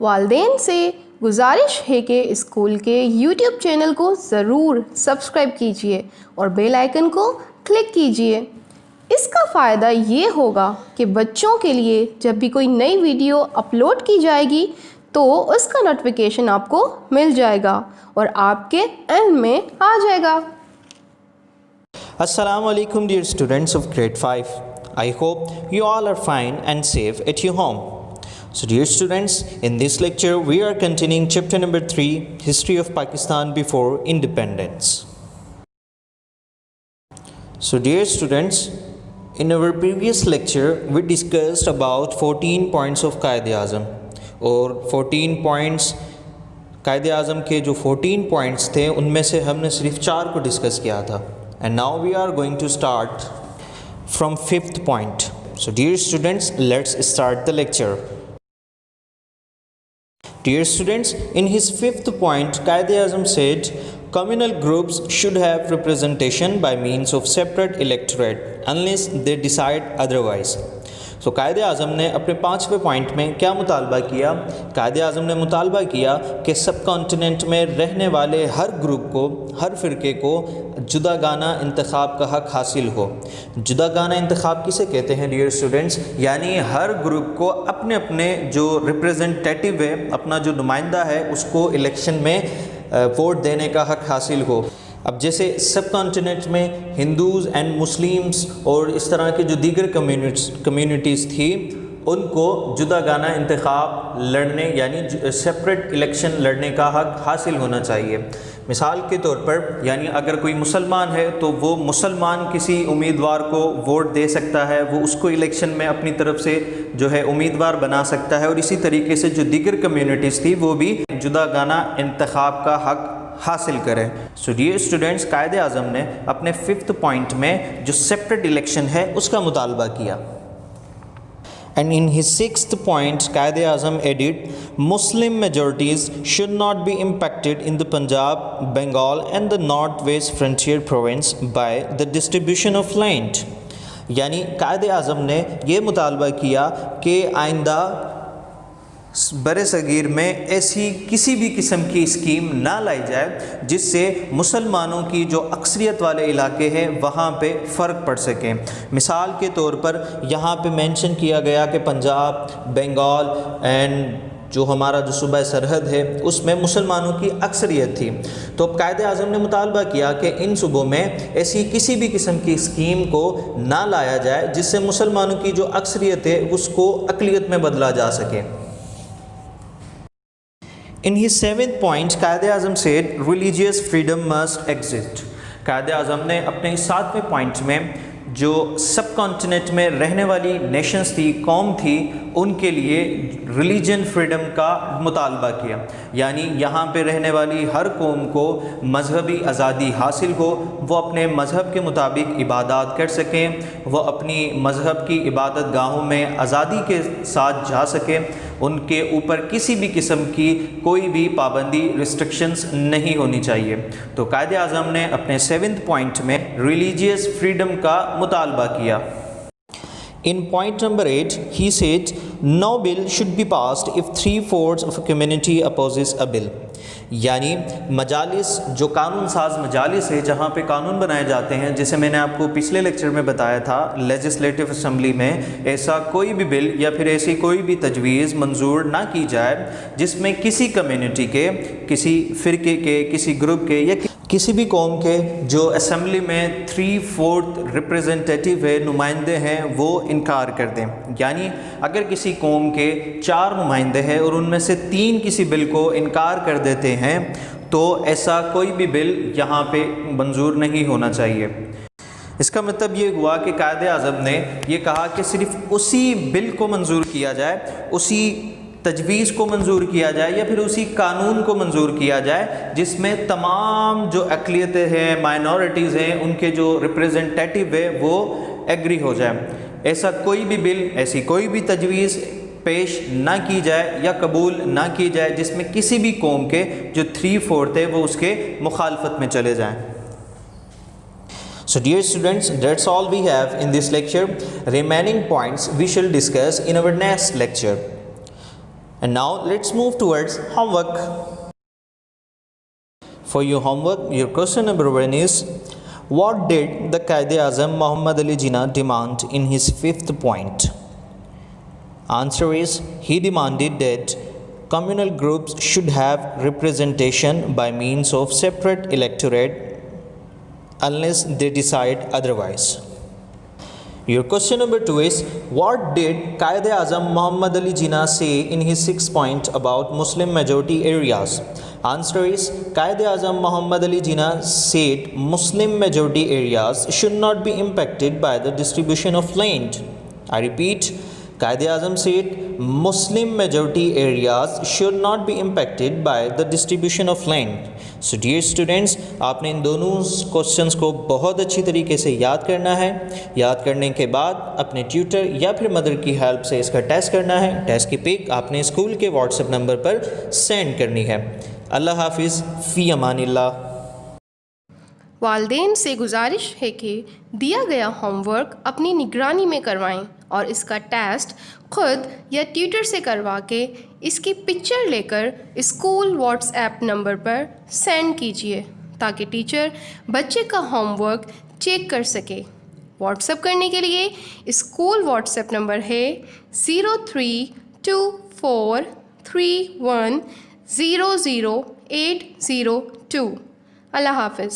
والدین سے گزارش ہے کہ اسکول کے یوٹیوب چینل کو ضرور سبسکرائب کیجیے اور بیل آئیکن کو کلک کیجیے۔ اس کا فائدہ یہ ہوگا کہ بچوں کے لیے جب بھی کوئی نئی ویڈیو اپلوڈ کی جائے گی تو اس کا نوٹیفیکیشن آپ کو مل جائے گا اور آپ کے علم میں آ جائے گا۔ Assalamu alaikum dear students of grade 5. I hope you all are fine and safe at your home. So dear students, in this lecture we are continuing chapter number 3, History of Pakistan before Independence. So dear students, in our previous lecture we discussed about 14 points of Qaid-e-Azam اور 14 points Quaid Azam کے جو 14 points تھے ان میں سے ہم نے صرف 4 کو ڈسکس کیا تھا. And now we are going to start from 5th point. So dear students, let's start the lecture. Dear students, in his 5th point, Quaid-e-Azam said, communal groups should have representation by means of separate electorate unless they decide otherwise. So Quaid Azam نے اپنے 5ویں point میں کیا مطالبہ کیا؟ قائد اعظم نے مطالبہ کیا کہ سب کانٹیننٹ میں رہنے والے ہر گروپ کو، ہر فرقے کو جداگانہ انتخاب کا حق حاصل ہو۔ جداگانہ انتخاب کسے کہتے ہیں ڈیئر اسٹوڈنٹس؟ یعنی ہر گروپ کو اپنے اپنے جو ریپریزنٹیٹیو ہے، اپنا جو نمائندہ ہے، اس کو الیکشن میں ووٹ دینے کا حق حاصل ہو۔ اب جیسے سب کانٹیننٹ میں ہندوز اینڈ مسلمس اور اس طرح کے جو دیگر کمیونٹیز تھی، ان کو جداگانہ انتخاب لڑنے یعنی سپریٹ الیکشن لڑنے کا حق حاصل ہونا چاہیے۔ مثال کے طور پر یعنی اگر کوئی مسلمان ہے تو وہ مسلمان کسی امیدوار کو ووٹ دے سکتا ہے، وہ اس کو الیکشن میں اپنی طرف سے جو ہے امیدوار بنا سکتا ہے، اور اسی طریقے سے جو دیگر کمیونٹیز تھی وہ بھی جداگانہ انتخاب کا حق حاصل کریں۔ So dear students, Quaid Azam نے اپنے 5th پوائنٹ میں جو سیپریٹ الیکشن ہے اس کا مطالبہ کیا۔ And in his 6th point, Quaid Azam added, Muslim majorities should not be impacted in the Punjab, Bengal and the northwest frontier province by the distribution of land. یعنی قائد اعظم نے یہ مطالبہ کیا کہ آئندہ بر صغیر میں ایسی کسی بھی قسم کی اسکیم نہ لائی جائے جس سے مسلمانوں کی جو اکثریت والے علاقے ہیں وہاں پہ فرق پڑ سکے۔ مثال کے طور پر یہاں پہ مینشن کیا گیا کہ پنجاب، بنگال اینڈ جو ہمارا جو صوبہ سرحد ہے اس میں مسلمانوں کی اکثریت تھی، تو اب قائد اعظم نے مطالبہ کیا کہ ان صوبوں میں ایسی کسی بھی قسم کی اسکیم کو نہ لایا جائے جس سے مسلمانوں کی جو اکثریت ہے اس کو اقلیت میں بدلا جا سکے۔ In his 7th point, Quaid Azam said, religious freedom must exist. Quaid Azam نے اپنے 7ویں پوائنٹ میں جو سب کانٹیننٹ میں رہنے والی نیشنز تھی، قوم تھی، ان کے لیے ریلیجن فریڈم کا مطالبہ کیا، یعنی یہاں پہ رہنے والی ہر قوم کو مذہبی آزادی حاصل ہو، وہ اپنے مذہب کے مطابق عبادات کر سکیں، وہ اپنی مذہب کی عبادت گاہوں میں آزادی کے ساتھ جا سکیں، ان کے اوپر کسی بھی قسم کی کوئی بھی پابندی ریسٹرکشنز نہیں ہونی چاہیے۔ تو قائد اعظم نے اپنے 7th پوائنٹ میں ریلیجیس فریڈم کا مطالبہ کیا۔ In point number 8, he said, no bill should be passed if 3/4 of a community opposes a bill. یعنی مجالس جو قانون ساز مجالس ہے جہاں پہ قانون بنائے جاتے ہیں، جیسے میں نے آپ کو پچھلے لیکچر میں بتایا تھا، لیجسلیٹو اسمبلی میں ایسا کوئی بھی بل یا پھر ایسی کوئی بھی تجویز منظور نہ کی جائے جس میں کسی کمیونٹی کے، کسی فرقے کے، کسی گروپ کے یا کسی بھی قوم کے جو اسمبلی میں 3/4 ریپریزنٹیٹیو ہے، نمائندے ہیں، وہ انکار کر دیں۔ یعنی اگر کسی قوم کے 4 نمائندے ہیں اور ان میں سے 3 کسی بل کو انکار کر دیتے ہیں تو ایسا کوئی بھی بل یہاں پہ منظور نہیں ہونا چاہیے۔ اس کا مطلب یہ ہوا کہ قائد اعظم نے یہ کہا کہ صرف اسی بل کو منظور کیا جائے، اسی تجویز کو منظور کیا جائے یا پھر اسی قانون کو منظور کیا جائے جس میں تمام جو اقلیتیں ہیں، مائنورٹیز ہیں، ان کے جو ریپریزنٹیٹیو ہے وہ ایگری ہو جائے۔ ایسا کوئی بھی بل، ایسی کوئی بھی تجویز پیش نہ کی جائے یا قبول نہ کی جائے جس میں کسی بھی قوم کے جو 3/4 ہے وہ اس کے مخالفت میں چلے جائیں۔ So dear students, that's all we have in this lecture. Remaining points we shall discuss in our next lecture. And now let's move towards homework. For your homework, your question number 1 is, what did the Quaid-e-Azam Muhammad Ali Jinnah demand in his 5th point? Answer is, he demanded that communal groups should have representation by means of separate electorate unless they decide otherwise. Your question number 2 is, what did Quaid-e-Azam Muhammad Ali Jinnah say in his 6th point about Muslim majority areas? Answer is, Quaid-e-Azam Muhammad Ali Jinnah said Muslim majority areas should not be impacted by the distribution of land. I repeat, Quaid-e-Azam said Muslim majority areas should not be impacted by the distribution of land. So dear students, آپ نے ان دونوں questions کو بہت اچھی طریقے سے یاد کرنا ہے. یاد کرنے کے بعد اپنے ٹیوٹر یا پھر مدر کی ہیلپ سے اس کا ٹیسٹ کرنا ہے. ٹیسٹ کی پک آپ نے اسکول کے واٹس ایپ نمبر پر سینڈ کرنی ہے. اللہ حافظ، فی امان اللہ. والدین سے گزارش ہے کہ دیا گیا ہوم ورک اپنی نگرانی میں کروائیں اور اس کا ٹیسٹ خود یا ٹیوٹر سے کروا کے اس کی پکچر لے کر اسکول واٹس ایپ نمبر پر سینڈ کیجیے تاکہ ٹیچر بچے کا ہوم ورک چیک کر سکے. واٹس ایپ کرنے کے لیے اسکول واٹس ایپ نمبر ہے 032431000802. اللہ حافظ.